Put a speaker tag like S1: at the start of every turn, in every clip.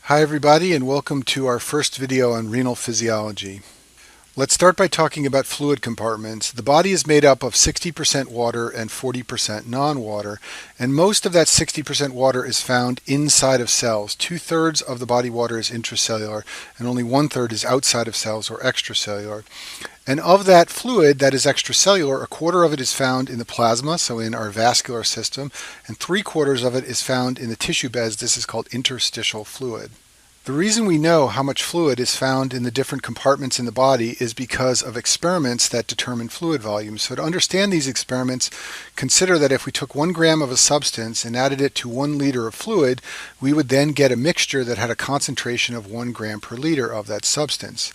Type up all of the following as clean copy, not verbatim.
S1: Hi everybody, and welcome to our first video on renal physiology. Let's start by talking about fluid compartments. The body is made up of 60% water and 40% non-water, and most of that 60% water is found inside of cells. 2/3 of the body water is intracellular, and only 1/3 is outside of cells or extracellular. And of that fluid that is extracellular, 1/4 of it is found in the plasma, so in our vascular system, and 3/4 of it is found in the tissue beds. This is called interstitial fluid. The reason we know how much fluid is found in the different compartments in the body is because of experiments that determine fluid volume. So to understand these experiments, consider that if we took 1 gram of a substance and added it to 1 liter of fluid, we would then get a mixture that had a concentration of 1 gram per liter of that substance.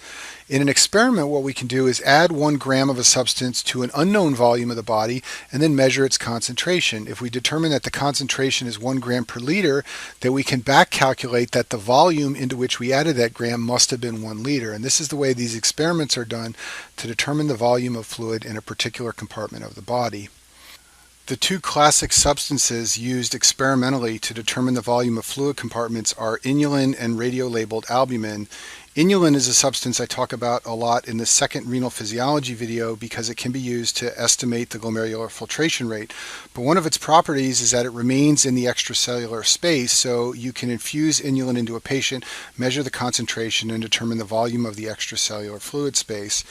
S1: In an experiment, what we can do is add 1 gram of a substance to an unknown volume of the body and then measure its concentration. If we determine that the concentration is 1 gram per liter, then we can back calculate that the volume into which we added that gram must have been 1 liter. And this is the way these experiments are done to determine the volume of fluid in a particular compartment of the body. The two classic substances used experimentally to determine the volume of fluid compartments are inulin and radiolabeled albumin. Inulin is a substance I talk about a lot in the second renal physiology video because it can be used to estimate the glomerular filtration rate. But one of its properties is that it remains in the extracellular space, so you can infuse inulin into a patient, measure the concentration, and determine the volume of the extracellular fluid space.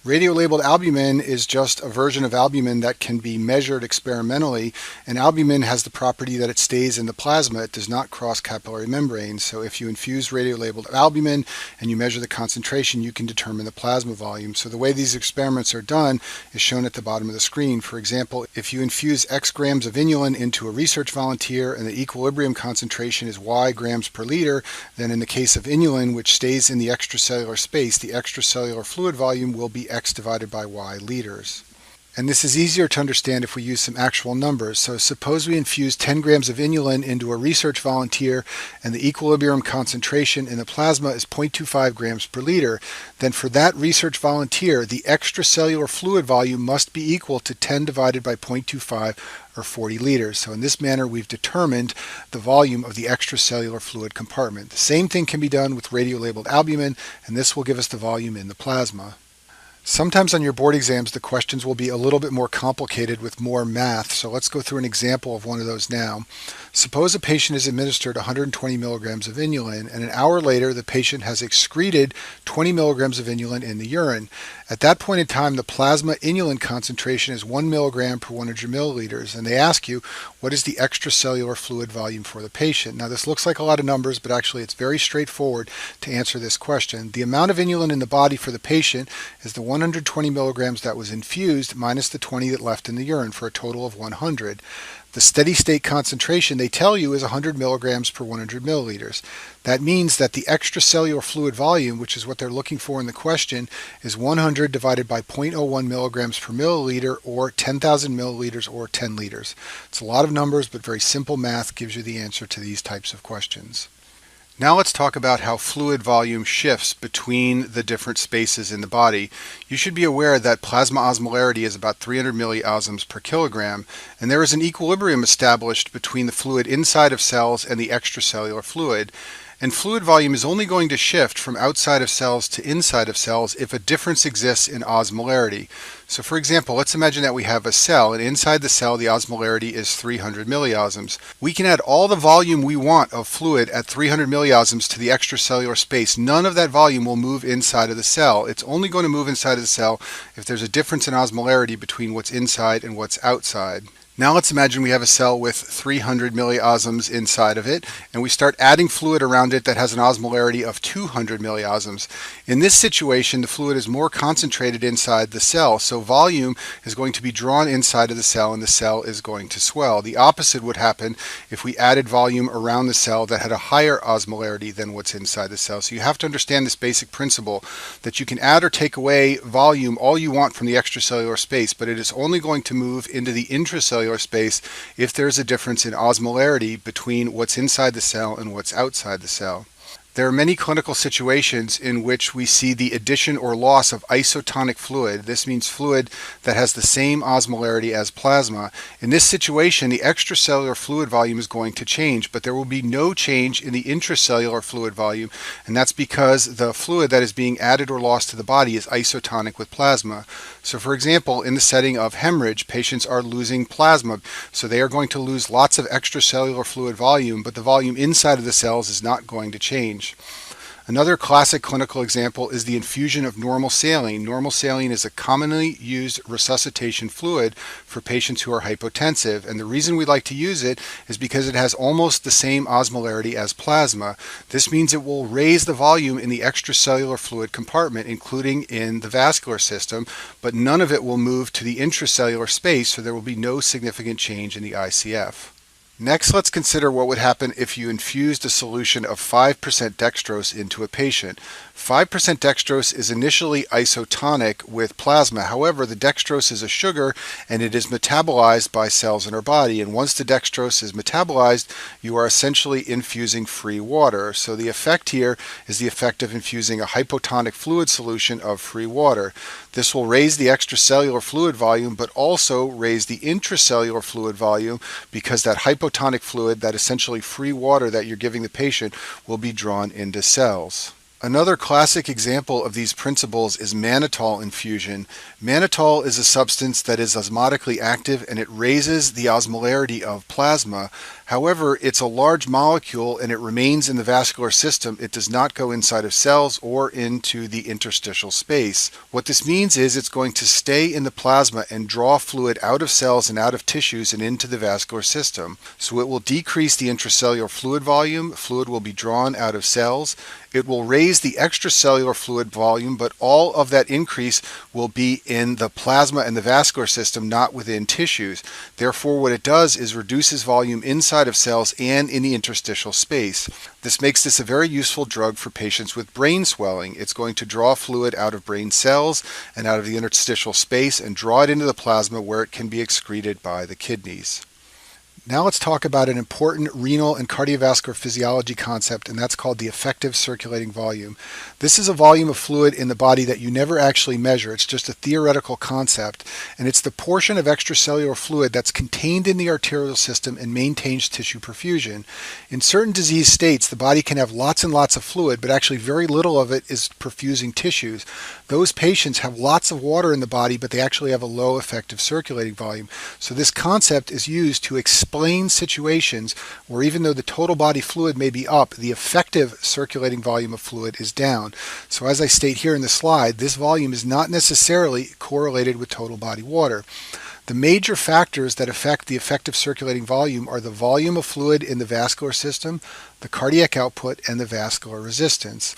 S1: Radiolabeled albumin is just a version of albumin that can be measured experimentally, and albumin has the property that it stays in the plasma. It does not cross capillary membranes, so if you infuse radiolabeled albumin and you measure the concentration, you can determine the plasma volume. So the way these experiments are done is shown at the bottom of the screen. For example, if you infuse X grams of inulin into a research volunteer and the equilibrium concentration is Y grams per liter, then in the case of inulin, which stays in the extracellular space, the extracellular fluid volume will be X divided by Y liters. And this is easier to understand if we use some actual numbers. So suppose we infuse 10 grams of inulin into a research volunteer and the equilibrium concentration in the plasma is 0.25 grams per liter. Then for that research volunteer, the extracellular fluid volume must be equal to 10 divided by 0.25 or 40 liters. So in this manner, we've determined the volume of the extracellular fluid compartment. The same thing can be done with radiolabeled albumin, and this will give us the volume in the plasma. Sometimes on your board exams, the questions will be a little bit more complicated with more math, so let's go through an example of one of those now. Suppose a patient is administered 120 milligrams of inulin, and an hour later the patient has excreted 20 milligrams of inulin in the urine. At that point in time, the plasma inulin concentration is 1 milligram per 100 milliliters, and they ask you, what is the extracellular fluid volume for the patient? Now this looks like a lot of numbers, but actually it's very straightforward to answer this question. The amount of inulin in the body for the patient is the 120 milligrams that was infused minus the 20 that left in the urine for a total of 100. The steady state concentration they tell you is 100 milligrams per 100 milliliters. That means that the extracellular fluid volume, which is what they're looking for in the question, is 100 divided by 0.01 milligrams per milliliter, or 10,000 milliliters, or 10 liters. It's a lot of numbers, but very simple math gives you the answer to these types of questions. Now let's talk about how fluid volume shifts between the different spaces in the body. You should be aware that plasma osmolarity is about 300 milliosms per kilogram, and there is an equilibrium established between the fluid inside of cells and the extracellular fluid. And fluid volume is only going to shift from outside of cells to inside of cells if a difference exists in osmolarity. So for example, let's imagine that we have a cell, and inside the cell the osmolarity is 300 milliosms. We can add all the volume we want of fluid at 300 milliosms to the extracellular space. None of that volume will move inside of the cell. It's only going to move inside of the cell if there's a difference in osmolarity between what's inside and what's outside. Now let's imagine we have a cell with 300 milliosms inside of it, and we start adding fluid around it that has an osmolarity of 200 milliosms. In this situation, the fluid is more concentrated inside the cell, so volume is going to be drawn inside of the cell and the cell is going to swell. The opposite would happen if we added volume around the cell that had a higher osmolarity than what's inside the cell. So you have to understand this basic principle that you can add or take away volume all you want from the extracellular space, but it is only going to move into the intracellular space if there's a difference in osmolarity between what's inside the cell and what's outside the cell. There are many clinical situations in which we see the addition or loss of isotonic fluid. This means fluid that has the same osmolarity as plasma. In this situation, the extracellular fluid volume is going to change, but there will be no change in the intracellular fluid volume, and that's because the fluid that is being added or lost to the body is isotonic with plasma. So for example, in the setting of hemorrhage, patients are losing plasma, so they are going to lose lots of extracellular fluid volume, but the volume inside of the cells is not going to change. Another classic clinical example is the infusion of normal saline. Normal saline is a commonly used resuscitation fluid for patients who are hypotensive, and the reason we like to use it is because it has almost the same osmolarity as plasma. This means it will raise the volume in the extracellular fluid compartment, including in the vascular system, but none of it will move to the intracellular space, so there will be no significant change in the ICF. Next, let's consider what would happen if you infused a solution of 5% dextrose into a patient. 5% dextrose is initially isotonic with plasma. However, the dextrose is a sugar and it is metabolized by cells in our body. And once the dextrose is metabolized, you are essentially infusing free water. So the effect here is the effect of infusing a hypotonic fluid solution of free water. This will raise the extracellular fluid volume, but also raise the intracellular fluid volume because that hypotonic fluid, that essentially free water that you're giving the patient, will be drawn into cells. Another classic example of these principles is mannitol infusion. Mannitol is a substance that is osmotically active and it raises the osmolarity of plasma. However, it's a large molecule and it remains in the vascular system. It does not go inside of cells or into the interstitial space. What this means is it's going to stay in the plasma and draw fluid out of cells and out of tissues and into the vascular system. So it will decrease the intracellular fluid volume. Fluid will be drawn out of cells. It will raise the extracellular fluid volume, but all of that increase will be in the plasma and the vascular system, not within tissues. Therefore, what it does is reduces volume inside of cells and in the interstitial space. This makes this a very useful drug for patients with brain swelling. It's going to draw fluid out of brain cells and out of the interstitial space and draw it into the plasma where it can be excreted by the kidneys. Now let's talk about an important renal and cardiovascular physiology concept, and that's called the effective circulating volume. This is a volume of fluid in the body that you never actually measure. It's just a theoretical concept, and it's the portion of extracellular fluid that's contained in the arterial system and maintains tissue perfusion. In certain disease states, the body can have lots and lots of fluid, but actually very little of it is perfusing tissues. Those patients have lots of water in the body, but they actually have a low effective circulating volume. So this concept is used to explain situations where even though the total body fluid may be up, the effective circulating volume of fluid is down. So as I state here in the slide, this volume is not necessarily correlated with total body water. The major factors that affect the effective circulating volume are the volume of fluid in the vascular system, the cardiac output, and the vascular resistance.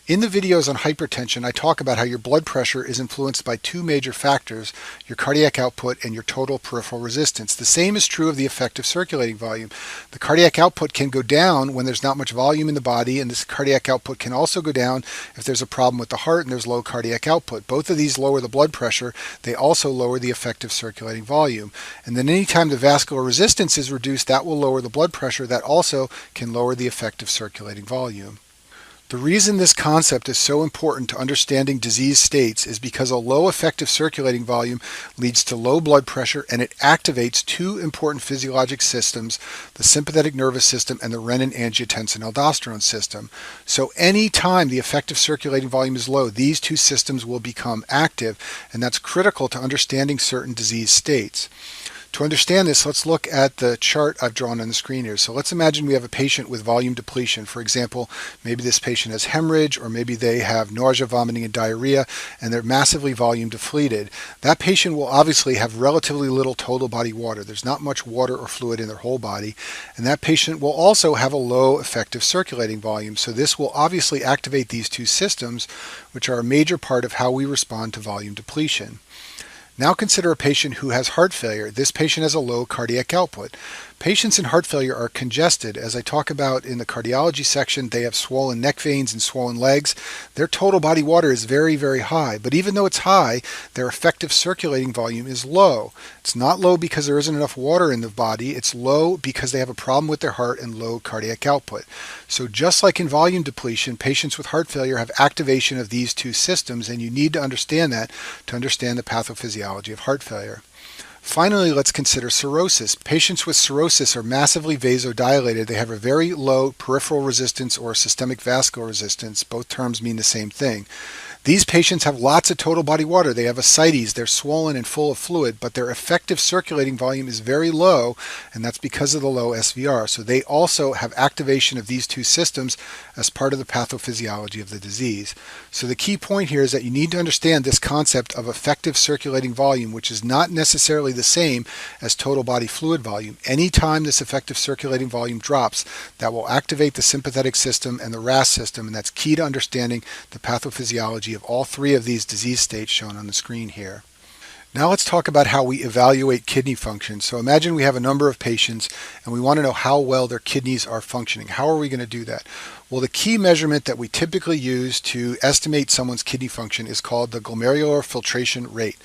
S1: In the videos on hypertension, I talk about how your blood pressure is influenced by two major factors, your cardiac output and your total peripheral resistance. The same is true of the effective circulating volume. The cardiac output can go down when there's not much volume in the body, and this cardiac output can also go down if there's a problem with the heart and there's low cardiac output. Both of these lower the blood pressure. They also lower the effective circulating volume. And then anytime the vascular resistance is reduced, that will lower the blood pressure. That also can lower the effective circulating volume. The reason this concept is so important to understanding disease states is because a low effective circulating volume leads to low blood pressure, and it activates two important physiologic systems, the sympathetic nervous system and the renin-angiotensin-aldosterone system. So any time the effective circulating volume is low, these two systems will become active, and that's critical to understanding certain disease states. To understand this, let's look at the chart I've drawn on the screen here. So let's imagine we have a patient with volume depletion. For example, maybe this patient has hemorrhage, or maybe they have nausea, vomiting, and diarrhea, and they're massively volume depleted. That patient will obviously have relatively little total body water. There's not much water or fluid in their whole body. And that patient will also have a low effective circulating volume. So this will obviously activate these two systems, which are a major part of how we respond to volume depletion. Now consider a patient who has heart failure. This patient has a low cardiac output. Patients in heart failure are congested. As I talk about in the cardiology section, they have swollen neck veins and swollen legs. Their total body water is very, very high. But even though it's high, their effective circulating volume is low. It's not low because there isn't enough water in the body. It's low because they have a problem with their heart and low cardiac output. So just like in volume depletion, patients with heart failure have activation of these two systems, and you need to understand that to understand the pathophysiology of heart failure. Finally, let's consider cirrhosis. Patients with cirrhosis are massively vasodilated. They have a very low peripheral resistance or systemic vascular resistance. Both terms mean the same thing. These patients have lots of total body water. They have ascites, they're swollen and full of fluid, but their effective circulating volume is very low, and that's because of the low SVR. So they also have activation of these two systems as part of the pathophysiology of the disease. So the key point here is that you need to understand this concept of effective circulating volume, which is not necessarily the same as total body fluid volume. Anytime this effective circulating volume drops, that will activate the sympathetic system and the RAS system, and that's key to understanding the pathophysiology of all three of these disease states shown on the screen here. Now let's talk about how we evaluate kidney function. So imagine we have a number of patients and we want to know how well their kidneys are functioning. How are we going to do that? Well, the key measurement that we typically use to estimate someone's kidney function is called the glomerular filtration rate.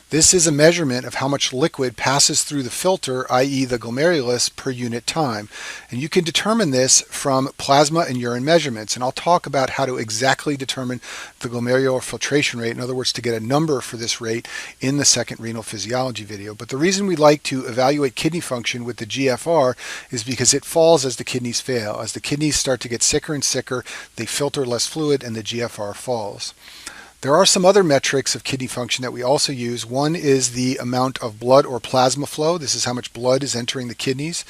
S1: This is a measurement of how much liquid passes through the filter, i.e. the glomerulus, per unit time. And you can determine this from plasma and urine measurements. And I'll talk about how to exactly determine the glomerular filtration rate, in other words, to get a number for this rate, in the second renal physiology video. But the reason we like to evaluate kidney function with the GFR is because it falls as the kidneys fail. As the kidneys start to get sicker and sicker, they filter less fluid and the GFR falls. There are some other metrics of kidney function that we also use. One is the amount of blood or plasma flow. This is how much blood is entering the kidneys.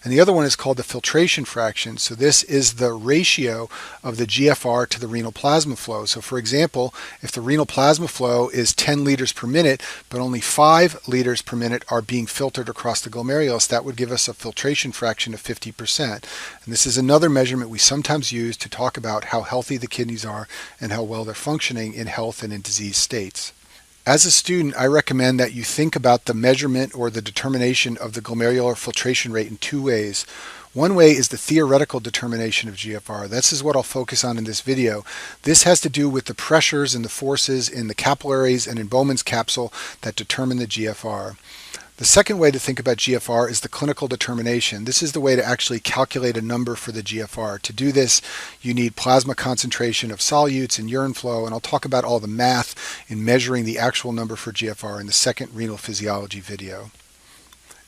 S1: And the other one is called the filtration fraction. So this is the ratio of the GFR to the renal plasma flow. So for example, if the renal plasma flow is 10 liters per minute, but only 5 liters per minute are being filtered across the glomerulus, that would give us a filtration fraction of 50%. And this is another measurement we sometimes use to talk about how healthy the kidneys are and how well they're functioning in health and in disease states. As a student, I recommend that you think about the measurement or the determination of the glomerular filtration rate in two ways. One way is the theoretical determination of GFR. This is what I'll focus on in this video. This has to do with the pressures and the forces in the capillaries and in Bowman's capsule that determine the GFR. The second way to think about GFR is the clinical determination. This is the way to actually calculate a number for the GFR. To do this, you need plasma concentration of solutes and urine flow, and I'll talk about all the math in measuring the actual number for GFR in the second renal physiology video.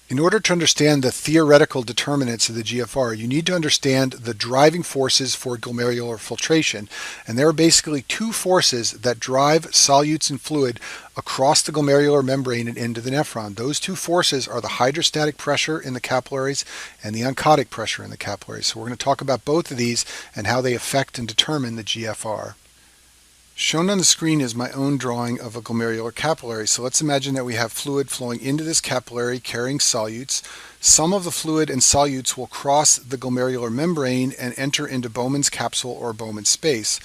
S1: In order to understand the theoretical determinants of the GFR, you need to understand the driving forces for glomerular filtration. And there are basically two forces that drive solutes and fluid across the glomerular membrane and into the nephron. Those two forces are the hydrostatic pressure in the capillaries and the oncotic pressure in the capillaries. So we're going to talk about both of these and how they affect and determine the GFR. Shown on the screen is my own drawing of a glomerular capillary. So let's imagine that we have fluid flowing into this capillary carrying solutes. Some of the fluid and solutes will cross the glomerular membrane and enter into Bowman's capsule or Bowman's space.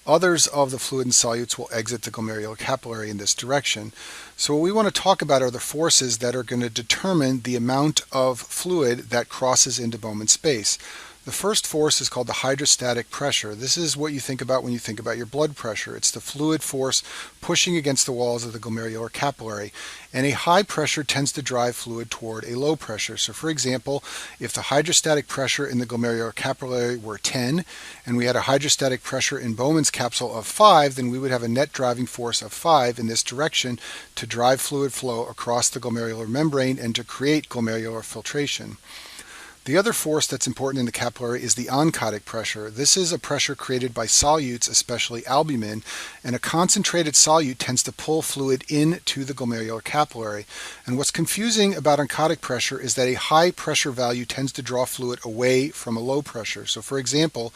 S1: Others of the fluid and solutes will exit the glomerular capillary in this direction. So what we want to talk about are the forces that are going to determine the amount of fluid that crosses into Bowman's space. The first force is called the hydrostatic pressure. This is what you think about when you think about your blood pressure. It's the fluid force pushing against the walls of the glomerular capillary. And a high pressure tends to drive fluid toward a low pressure. So for example, if the hydrostatic pressure in the glomerular capillary were 10 and we had a hydrostatic pressure in Bowman's capsule of 5, then we would have a net driving force of 5 in this direction to drive fluid flow across the glomerular membrane and to create glomerular filtration. The other force that's important in the capillary is the oncotic pressure. This is a pressure created by solutes, especially albumin, and a concentrated solute tends to pull fluid into the glomerular capillary. And what's confusing about oncotic pressure is that a high pressure value tends to draw fluid away from a low pressure. So for example,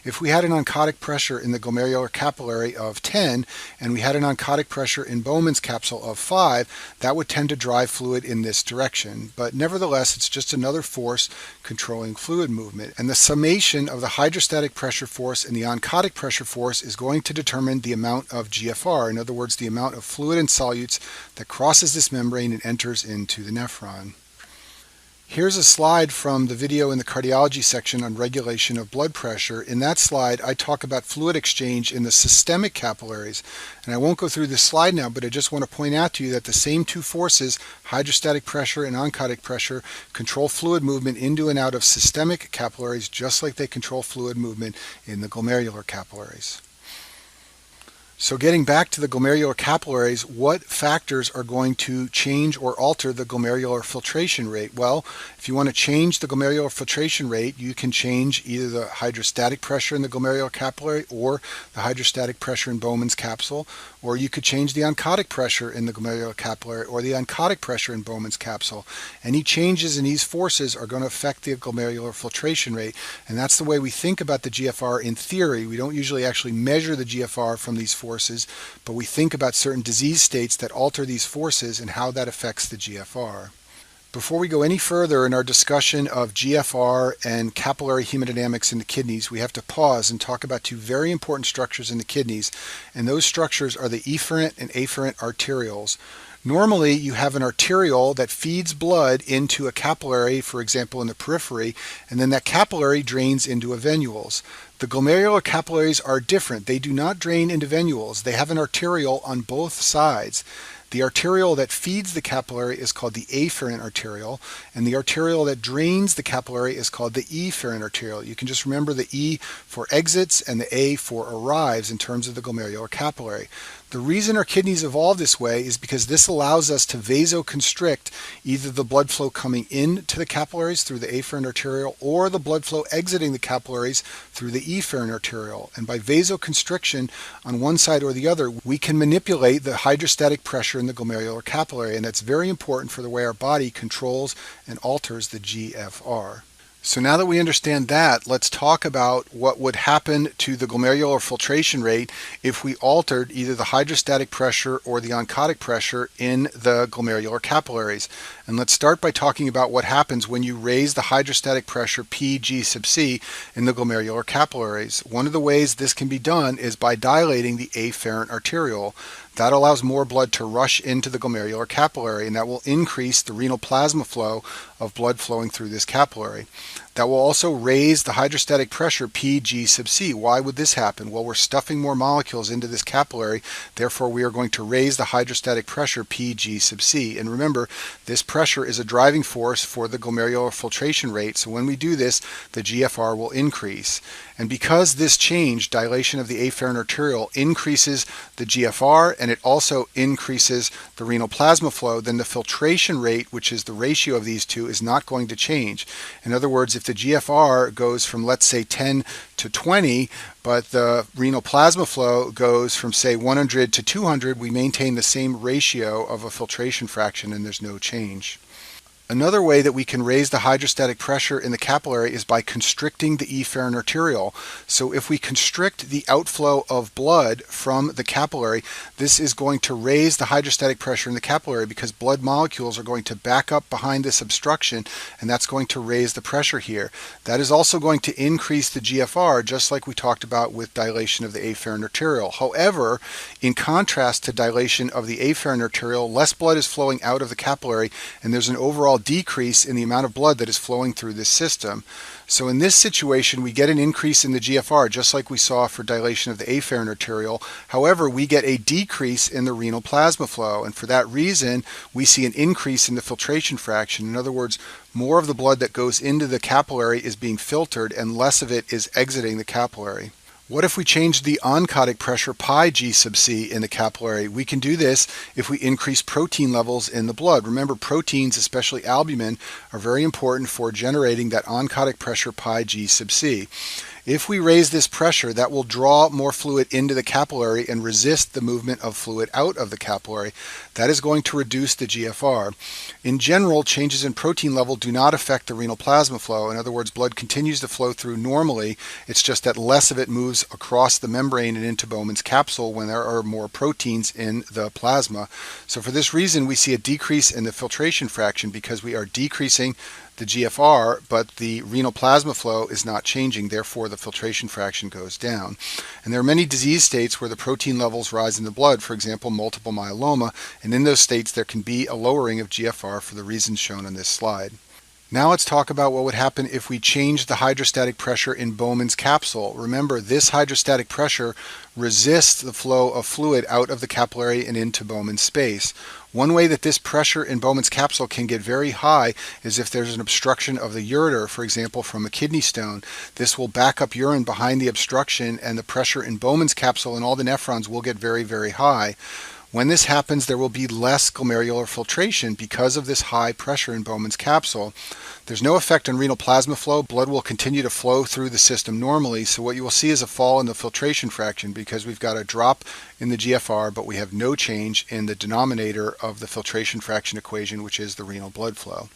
S1: if we had an oncotic pressure in the glomerular capillary of 10 and we had an oncotic pressure in Bowman's capsule of 5, that would tend to drive fluid in this direction. But nevertheless, it's just another force controlling fluid movement. And the summation of the hydrostatic pressure force and the oncotic pressure force is going to determine the amount of GFR, in other words, the amount of fluid and solutes that crosses this membrane and enters into the nephron. Here's a slide from the video in the cardiology section on regulation of blood pressure. In that slide, I talk about fluid exchange in the systemic capillaries. And I won't go through this slide now, but I just want to point out to you that the same two forces, hydrostatic pressure and oncotic pressure, control fluid movement into and out of systemic capillaries just like they control fluid movement in the glomerular capillaries. So getting back to the glomerular capillaries, what factors are going to change or alter the glomerular filtration rate? Well, if you want to change the glomerular filtration rate, you can change either the hydrostatic pressure in the glomerular capillary or the hydrostatic pressure in Bowman's capsule, or you could change the oncotic pressure in the glomerular capillary or the oncotic pressure in Bowman's capsule. Any changes in these forces are going to affect the glomerular filtration rate, and that's the way we think about the GFR in theory. We don't usually actually measure the GFR from these forces, but we think about certain disease states that alter these forces and how that affects the GFR. Before we go any further in our discussion of GFR and capillary hemodynamics in the kidneys, we have to pause and talk about two very important structures in the kidneys, and those structures are the efferent and afferent arterioles. Normally, you have an arteriole that feeds blood into a capillary, for example, in the periphery, and then that capillary drains into a venules. The glomerular capillaries are different. They do not drain into venules. They have an arteriole on both sides. The arteriole that feeds the capillary is called the afferent arteriole, and the arteriole that drains the capillary is called the efferent arteriole. You can just remember the E for exits and the A for arrives in terms of the glomerular capillary. The reason our kidneys evolved this way is because this allows us to vasoconstrict either the blood flow coming into the capillaries through the afferent arteriole or the blood flow exiting the capillaries through the efferent arteriole. And by vasoconstriction on one side or the other, we can manipulate the hydrostatic pressure in the glomerular capillary, and that's very important for the way our body controls and alters the GFR. So now that we understand that, let's talk about what would happen to the glomerular filtration rate if we altered either the hydrostatic pressure or the oncotic pressure in the glomerular capillaries. And let's start by talking about what happens when you raise the hydrostatic pressure Pg sub C in the glomerular capillaries. One of the ways this can be done is by dilating the afferent arteriole. That allows more blood to rush into the glomerular capillary, and that will increase the renal plasma flow of blood flowing through this capillary. That will also raise the hydrostatic pressure Pg sub C. Why would this happen? Well, we're stuffing more molecules into this capillary, therefore we are going to raise the hydrostatic pressure Pg sub C. And remember, this pressure is a driving force for the glomerular filtration rate, so when we do this, the GFR will increase. And because this change, dilation of the afferent arteriole, increases the GFR and it also increases the renal plasma flow, then the filtration rate, which is the ratio of these two, is not going to change. In other words, if the GFR goes from, let's say, 10 to 20, but the renal plasma flow goes from, say, 100 to 200, we maintain the same ratio of a filtration fraction and there's no change. Another way that we can raise the hydrostatic pressure in the capillary is by constricting the efferent arteriole. So if we constrict the outflow of blood from the capillary, this is going to raise the hydrostatic pressure in the capillary because blood molecules are going to back up behind this obstruction, and that's going to raise the pressure here. That is also going to increase the GFR, just like we talked about with dilation of the afferent arteriole. However, in contrast to dilation of the afferent arteriole, less blood is flowing out of the capillary, and there's an overall decrease in the amount of blood that is flowing through this system. So in this situation, we get an increase in the GFR, just like we saw for dilation of the afferent arteriole. However, we get a decrease in the renal plasma flow, and for that reason, we see an increase in the filtration fraction. In other words, more of the blood that goes into the capillary is being filtered, and less of it is exiting the capillary. What if we change the oncotic pressure pi G sub C in the capillary? We can do this if we increase protein levels in the blood. Remember, proteins, especially albumin, are very important for generating that oncotic pressure pi G sub C. If we raise this pressure, that will draw more fluid into the capillary and resist the movement of fluid out of the capillary. That is going to reduce the GFR. In general, changes in protein level do not affect the renal plasma flow. In other words, blood continues to flow through normally. It's just that less of it moves across the membrane and into Bowman's capsule when there are more proteins in the plasma. So for this reason, we see a decrease in the filtration fraction because we are decreasing the GFR, but the renal plasma flow is not changing, therefore the filtration fraction goes down. And there are many disease states where the protein levels rise in the blood, for example multiple myeloma, and in those states there can be a lowering of GFR for the reasons shown on this slide. Now let's talk about what would happen if we change the hydrostatic pressure in Bowman's capsule. Remember, this hydrostatic pressure resists the flow of fluid out of the capillary and into Bowman's space. One way that this pressure in Bowman's capsule can get very high is if there's an obstruction of the ureter, for example from a kidney stone. This will back up urine behind the obstruction, and the pressure in Bowman's capsule and all the nephrons will get very, very high. When this happens, there will be less glomerular filtration because of this high pressure in Bowman's capsule. There's no effect on renal plasma flow. Blood will continue to flow through the system normally, so what you will see is a fall in the filtration fraction because we've got a drop in the GFR, but we have no change in the denominator of the filtration fraction equation, which is the renal blood flow.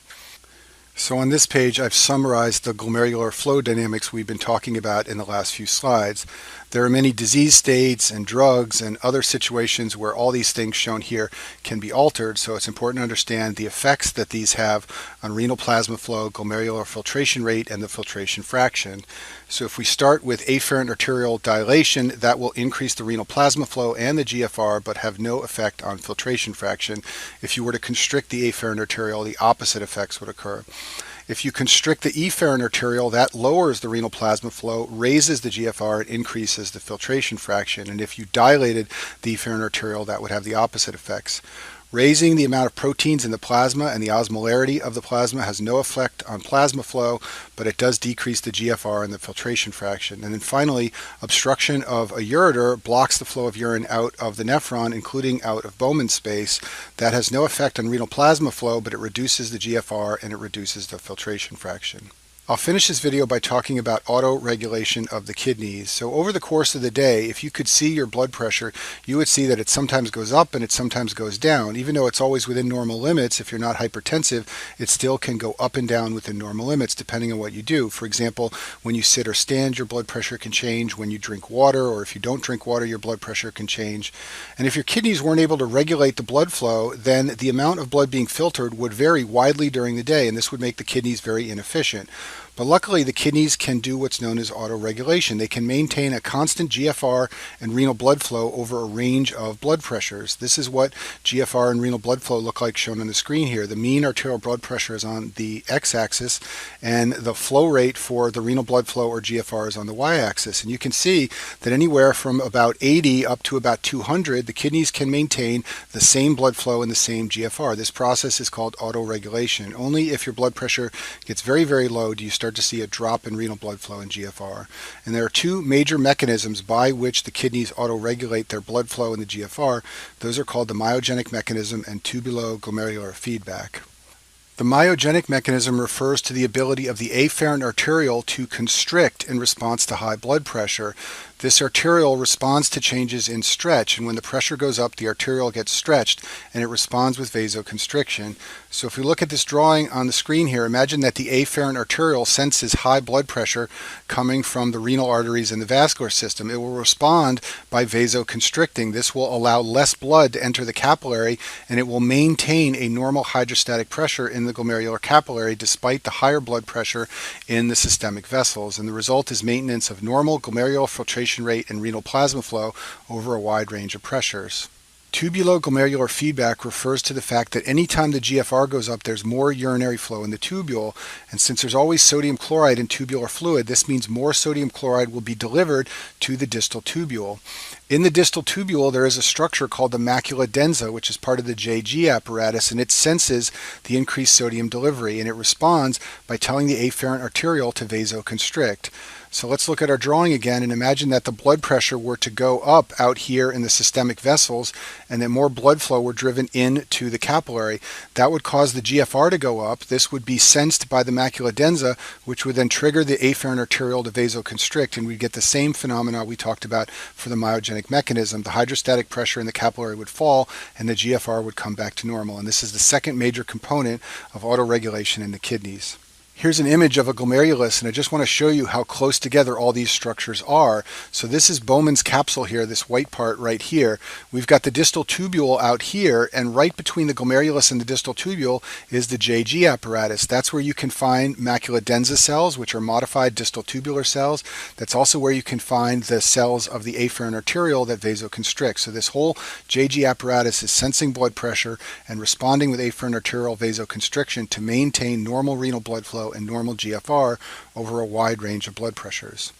S1: So on this page, I've summarized the glomerular flow dynamics we've been talking about in the last few slides. There are many disease states and drugs and other situations where all these things shown here can be altered, so it's important to understand the effects that these have on renal plasma flow, glomerular filtration rate, and the filtration fraction. So if we start with afferent arterial dilation, that will increase the renal plasma flow and the GFR, but have no effect on filtration fraction. If you were to constrict the afferent arterial, the opposite effects would occur. If you constrict the efferent arterial, that lowers the renal plasma flow, raises the GFR, and increases the filtration fraction. And if you dilated the efferent arterial, that would have the opposite effects. Raising the amount of proteins in the plasma and the osmolarity of the plasma has no effect on plasma flow, but it does decrease the GFR and the filtration fraction. And then finally, obstruction of a ureter blocks the flow of urine out of the nephron, including out of Bowman's space. That has no effect on renal plasma flow, but it reduces the GFR and it reduces the filtration fraction. I'll finish this video by talking about auto-regulation of the kidneys. So over the course of the day, if you could see your blood pressure, you would see that it sometimes goes up and it sometimes goes down. Even though it's always within normal limits, if you're not hypertensive, it still can go up and down within normal limits depending on what you do. For example, when you sit or stand, your blood pressure can change. When you drink water, or if you don't drink water, your blood pressure can change. And if your kidneys weren't able to regulate the blood flow, then the amount of blood being filtered would vary widely during the day, and this would make the kidneys very inefficient. But luckily, the kidneys can do what's known as autoregulation. They can maintain a constant GFR and renal blood flow over a range of blood pressures. This is what GFR and renal blood flow look like shown on the screen here. The mean arterial blood pressure is on the x-axis, and the flow rate for the renal blood flow, or GFR, is on the y-axis. And you can see that anywhere from about 80 up to about 200, the kidneys can maintain the same blood flow and the same GFR. This process is called autoregulation. Only if your blood pressure gets very, very low do you start to see a drop in renal blood flow and GFR. And there are two major mechanisms by which the kidneys auto-regulate their blood flow and the GFR. Those are called the myogenic mechanism and tubuloglomerular feedback. The myogenic mechanism refers to the ability of the afferent arteriole to constrict in response to high blood pressure. This arteriole responds to changes in stretch, and when the pressure goes up, the arteriole gets stretched and it responds with vasoconstriction. So if we look at this drawing on the screen here, imagine that the afferent arteriole senses high blood pressure coming from the renal arteries and the vascular system. It will respond by vasoconstricting. This will allow less blood to enter the capillary, and it will maintain a normal hydrostatic pressure in the glomerular capillary despite the higher blood pressure in the systemic vessels. And the result is maintenance of normal glomerular filtration rate and renal plasma flow over a wide range of pressures. Tubuloglomerular feedback refers to the fact that anytime the GFR goes up, there's more urinary flow in the tubule, and since there's always sodium chloride in tubular fluid, this means more sodium chloride will be delivered to the distal tubule. In the distal tubule, there is a structure called the macula densa, which is part of the JG apparatus, and it senses the increased sodium delivery, and it responds by telling the afferent arteriole to vasoconstrict. So let's look at our drawing again and imagine that the blood pressure were to go up out here in the systemic vessels and that more blood flow were driven into the capillary. That would cause the GFR to go up. This would be sensed by the macula densa, which would then trigger the afferent arteriole to vasoconstrict, and we'd get the same phenomena we talked about for the myogenic mechanism. The hydrostatic pressure in the capillary would fall and the GFR would come back to normal. And this is the second major component of autoregulation in the kidneys. Here's an image of a glomerulus, and I just want to show you how close together all these structures are. So this is Bowman's capsule here, this white part right here. We've got the distal tubule out here, and right between the glomerulus and the distal tubule is the JG apparatus. That's where you can find macula densa cells, which are modified distal tubular cells. That's also where you can find the cells of the afferent arteriole that vasoconstrict. So this whole JG apparatus is sensing blood pressure and responding with afferent arteriole vasoconstriction to maintain normal renal blood flow and normal GFR over a wide range of blood pressures.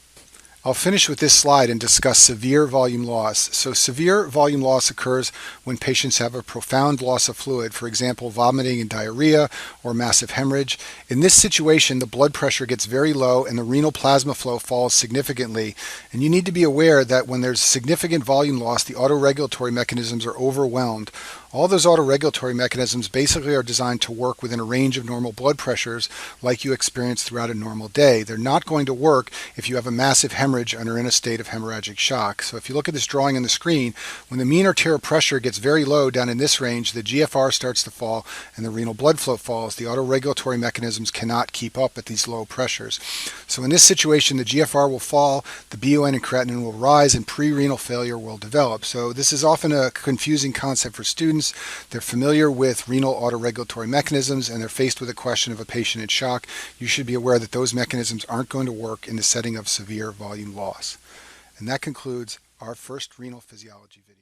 S1: I'll finish with this slide and discuss severe volume loss. So severe volume loss occurs when patients have a profound loss of fluid, for example, vomiting and diarrhea or massive hemorrhage. In this situation, the blood pressure gets very low and the renal plasma flow falls significantly. And you need to be aware that when there's significant volume loss, the autoregulatory mechanisms are overwhelmed. All those autoregulatory mechanisms basically are designed to work within a range of normal blood pressures like you experience throughout a normal day. They're not going to work if you have a massive hemorrhage and are in a state of hemorrhagic shock. So if you look at this drawing on the screen, when the mean arterial pressure gets very low down in this range, the GFR starts to fall and the renal blood flow falls. The autoregulatory mechanisms cannot keep up at these low pressures. So in this situation, the GFR will fall, the bb1 and creatinine will rise, and pre-renal failure will develop. So this is often a confusing concept for students. They're familiar with renal autoregulatory mechanisms and they're faced with a question of a patient in shock. You should be aware that those mechanisms aren't going to work in the setting of severe volume loss. And that concludes our first renal physiology video.